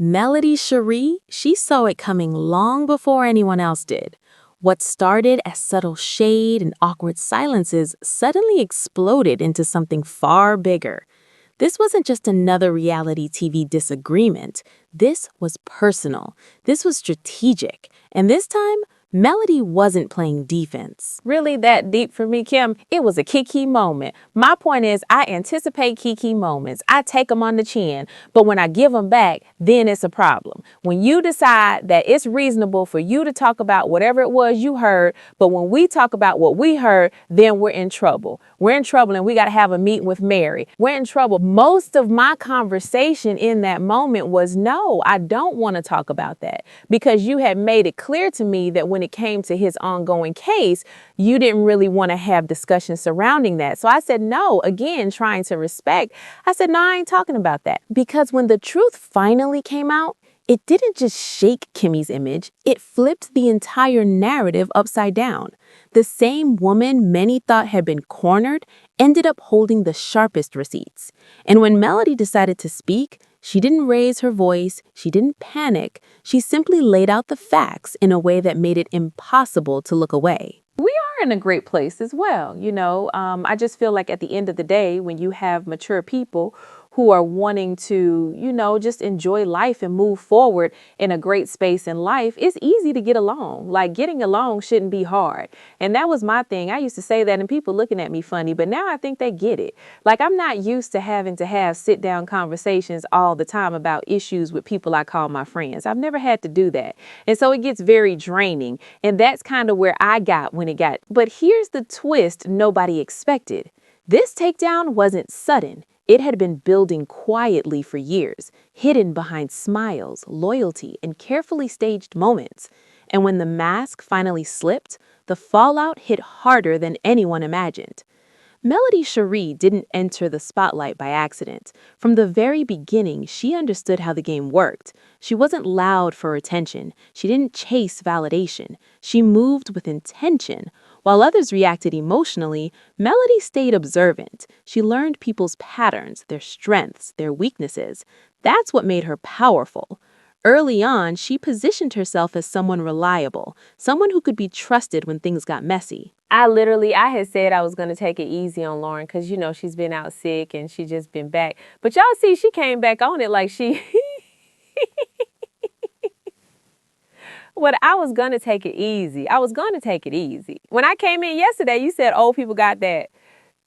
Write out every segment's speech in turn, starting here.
Melody Shari, she saw it coming long before anyone else did. What started as subtle shade and awkward silences suddenly exploded into something far bigger. This wasn't just another reality TV disagreement. This was personal. This was strategic. And this time, Melody wasn't playing defense. Really that deep for me, Kim? It was a Kiki moment. My point is, I anticipate Kiki moments. I take them on the chin, but when I give them back, then it's a problem. When you decide that it's reasonable for you to talk about whatever it was you heard, but when we talk about what we heard, then we're in trouble. We're in trouble and we got to have a meeting with Mary. We're in trouble. Most of my conversation in that moment was, no, I don't want to talk about that, because you had made it clear to me that when it came to his ongoing case, you didn't really want to have discussions surrounding that. So I said, no, again, trying to respect. I said, no, I ain't talking about that. Because when the truth finally came out, it didn't just shake Kimmi's image, it flipped the entire narrative upside down. The same woman many thought had been cornered ended up holding the sharpest receipts. And when Melody decided to speak, she didn't raise her voice, she didn't panic, she simply laid out the facts in a way that made it impossible to look away. We are in a great place as well. I just feel like at the end of the day, when you have mature people who are wanting to, just enjoy life and move forward in a great space in life, it's easy to get along. Like, getting along shouldn't be hard. And that was my thing. I used to say that and people looking at me funny, but now I think they get it. Like, I'm not used to having to have sit down conversations all the time about issues with people I call my friends. I've never had to do that. And so it gets very draining. And that's kind of where I got when it got. But here's the twist nobody expected. This takedown wasn't sudden. It had been building quietly for years, hidden behind smiles, loyalty, and carefully staged moments. And when the mask finally slipped, the fallout hit harder than anyone imagined. Melody Shari didn't enter the spotlight by accident. From the very beginning, she understood how the game worked. She wasn't loud for attention. She didn't chase validation. She moved with intention. While others reacted emotionally, Melody stayed observant. She learned people's patterns, their strengths, their weaknesses. That's what made her powerful. Early on, she positioned herself as someone reliable, someone who could be trusted when things got messy. I had said I was going to take it easy on Lauren because, she's been out sick and she just been back. But y'all see, she came back on it like she... What I was going to take it easy. I was going to take it easy. When I came in yesterday, you said old people got that.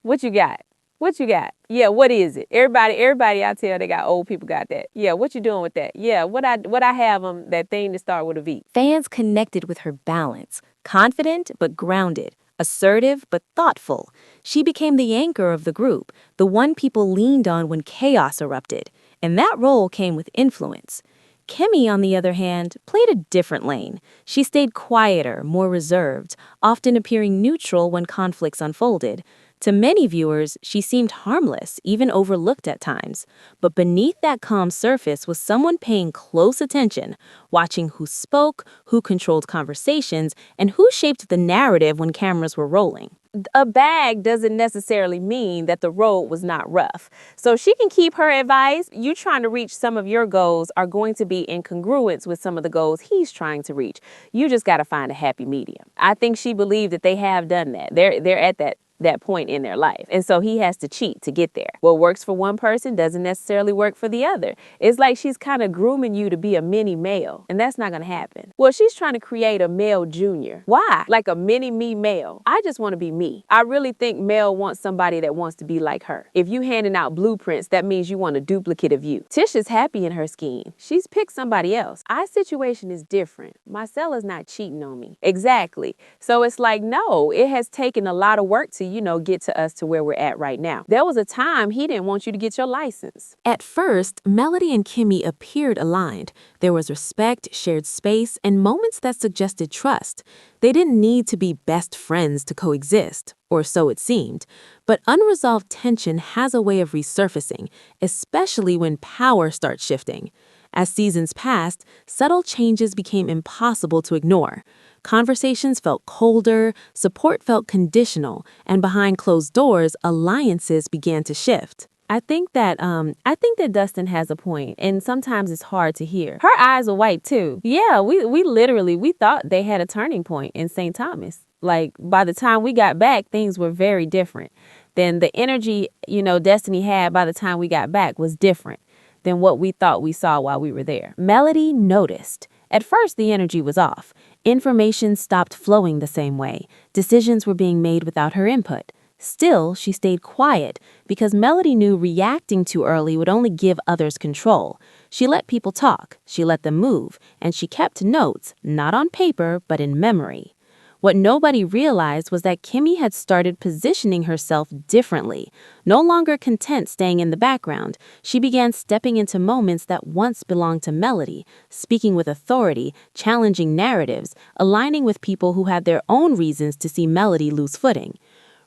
What you got? What you got? Yeah, what is it? Everybody I tell they got old people got that. Yeah, what you doing with that? Yeah, what I have them, that thing to start with a V. Fans connected with her balance, confident but grounded, assertive but thoughtful. She became the anchor of the group, the one people leaned on when chaos erupted. And that role came with influence. Kimmi, on the other hand, played a different lane. She stayed quieter, more reserved, often appearing neutral when conflicts unfolded. To many viewers, she seemed harmless, even overlooked at times. But beneath that calm surface was someone paying close attention, watching who spoke, who controlled conversations, and who shaped the narrative when cameras were rolling. A bag doesn't necessarily mean that the road was not rough. So she can keep her advice. You trying to reach some of your goals are going to be in congruence with some of the goals he's trying to reach. You just got to find a happy medium. I think she believed that they have done that. They're at that point in their life. And so he has to cheat to get there. What works for one person doesn't necessarily work for the other. It's like she's kind of grooming you to be a mini male, and that's not going to happen. Well, she's trying to create a male junior. Why? Like a mini me male. I just want to be me. I really think Mel wants somebody that wants to be like her. If you handing out blueprints, that means you want a duplicate of you. Tisha's happy in her scheme. She's picked somebody else. Our situation is different. Marcella's not cheating on me. Exactly. So it's like, no, it has taken a lot of work to get to us to where we're at right now. There was a time he didn't want you to get your license. At first, Melody and Kimmi appeared aligned. There was respect, shared space, and moments that suggested trust. They didn't need to be best friends to coexist, or so it seemed. But unresolved tension has a way of resurfacing, especially when power starts shifting. As seasons passed, subtle changes became impossible to ignore. Conversations felt colder, support felt conditional, and behind closed doors, alliances began to shift. I think that Dustin has a point, and sometimes it's hard to hear. Her eyes are white too. Yeah, we thought they had a turning point in St. Thomas. Like by the time we got back, things were very different. Then the energy, Destiny had by the time we got back was different than what we thought we saw while we were there. Melody noticed. At first, the energy was off. Information stopped flowing the same way. Decisions were being made without her input. Still, she stayed quiet because Melody knew reacting too early would only give others control. She let people talk, she let them move, and she kept notes, not on paper, but in memory. What nobody realized was that Kimmi had started positioning herself differently. No longer content staying in the background, she began stepping into moments that once belonged to Melody, speaking with authority, challenging narratives, aligning with people who had their own reasons to see Melody lose footing.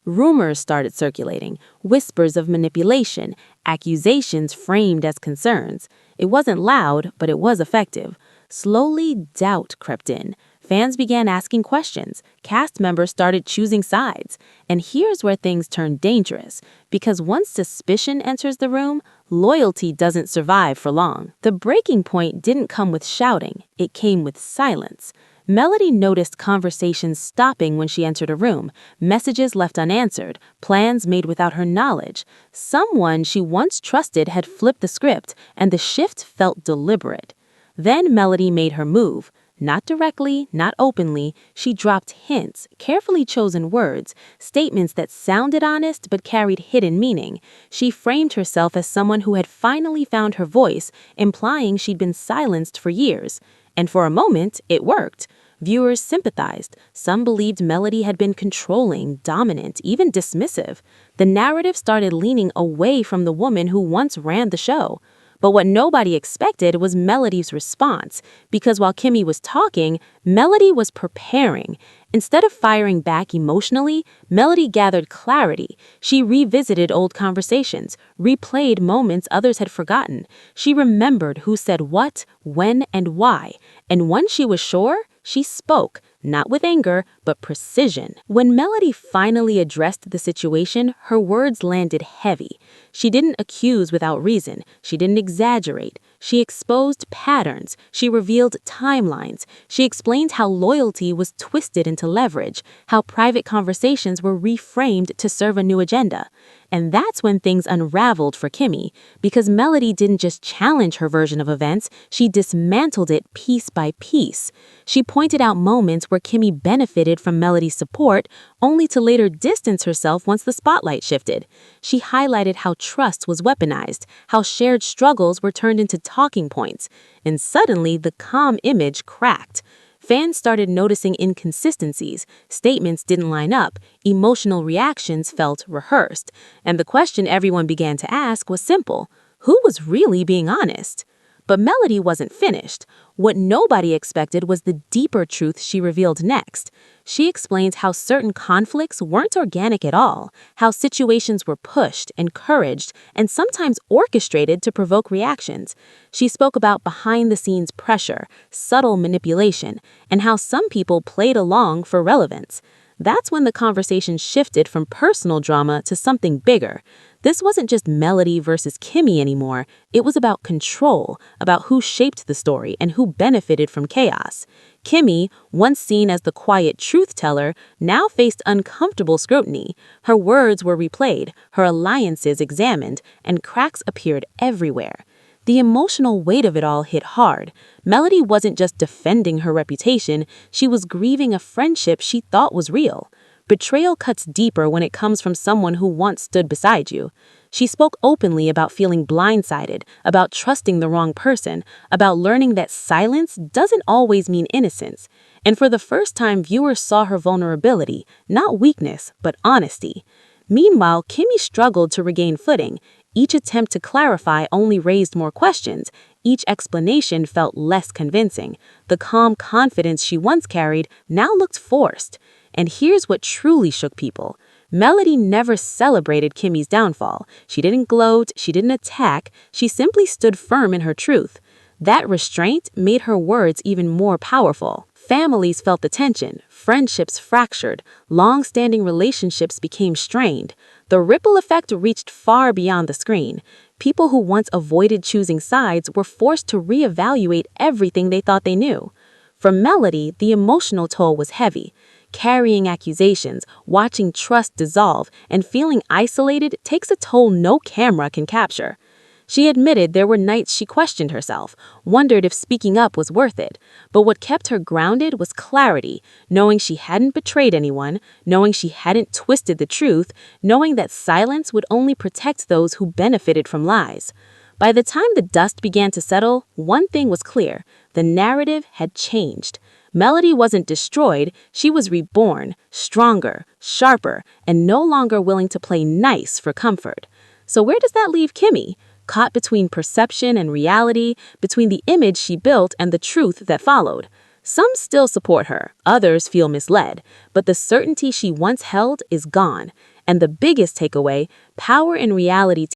Rumors started circulating, whispers of manipulation, accusations framed as concerns. It wasn't loud, but it was effective. Slowly, doubt crept in. Fans began asking questions. Cast members started choosing sides. And here's where things turned dangerous. Because once suspicion enters the room, loyalty doesn't survive for long. The breaking point didn't come with shouting. It came with silence. Melody noticed conversations stopping when she entered a room, messages left unanswered, plans made without her knowledge. Someone she once trusted had flipped the script, and the shift felt deliberate. Then Melody made her move. Not directly, not openly, she dropped hints, carefully chosen words, statements that sounded honest but carried hidden meaning. She framed herself as someone who had finally found her voice, implying she'd been silenced for years. And for a moment, it worked. Viewers sympathized. Some believed Melody had been controlling, dominant, even dismissive. The narrative started leaning away from the woman who once ran the show. But what nobody expected was Melody's response, because while Kimmi was talking, Melody was preparing. Instead of firing back emotionally, Melody gathered clarity. She revisited old conversations, replayed moments others had forgotten. She remembered who said what, when, and why. And once she was sure, she spoke, not with anger, but precision. When Melody finally addressed the situation, her words landed heavy. She didn't accuse without reason. She didn't exaggerate. She exposed patterns. She revealed timelines. She explained how loyalty was twisted into leverage, how private conversations were reframed to serve a new agenda. And that's when things unraveled for Kimmi, because Melody didn't just challenge her version of events, she dismantled it piece by piece. She pointed out moments where Kimmi benefited from Melody's support, only to later distance herself once the spotlight shifted. She highlighted how trust was weaponized, how shared struggles were turned into talking points, and suddenly the calm image cracked. Fans started noticing inconsistencies, statements didn't line up, emotional reactions felt rehearsed, and the question everyone began to ask was simple: who was really being honest? But Melody wasn't finished. What nobody expected was the deeper truth she revealed next. She explained how certain conflicts weren't organic at all, how situations were pushed, encouraged, and sometimes orchestrated to provoke reactions. She spoke about behind-the-scenes pressure, subtle manipulation, and how some people played along for relevance. That's when the conversation shifted from personal drama to something bigger. This wasn't just Melody versus Kimmi anymore. It was about control, about who shaped the story and who benefited from chaos. Kimmi, once seen as the quiet truth teller, now faced uncomfortable scrutiny. Her words were replayed, her alliances examined, and cracks appeared everywhere. The emotional weight of it all hit hard. Melody wasn't just defending her reputation, she was grieving a friendship she thought was real. Betrayal cuts deeper when it comes from someone who once stood beside you. She spoke openly about feeling blindsided, about trusting the wrong person, about learning that silence doesn't always mean innocence. And for the first time, viewers saw her vulnerability, not weakness, but honesty. Meanwhile, Kimmi struggled to regain footing. Each attempt to clarify only raised more questions. Each explanation felt less convincing. The calm confidence she once carried now looked forced. And here's what truly shook people. Melody never celebrated Kimmi's downfall. She didn't gloat, she didn't attack, she simply stood firm in her truth. That restraint made her words even more powerful. Families felt the tension, friendships fractured, long-standing relationships became strained. The ripple effect reached far beyond the screen. People who once avoided choosing sides were forced to reevaluate everything they thought they knew. For Melody, the emotional toll was heavy. Carrying accusations, watching trust dissolve, and feeling isolated takes a toll no camera can capture. She admitted there were nights she questioned herself, wondered if speaking up was worth it. But what kept her grounded was clarity, knowing she hadn't betrayed anyone, knowing she hadn't twisted the truth, knowing that silence would only protect those who benefited from lies. By the time the dust began to settle, one thing was clear: the narrative had changed. Melody wasn't destroyed, she was reborn, stronger, sharper, and no longer willing to play nice for comfort. So where does that leave Kimmi? Caught between perception and reality, between the image she built and the truth that followed. Some still support her, others feel misled, but the certainty she once held is gone. And the biggest takeaway: power in reality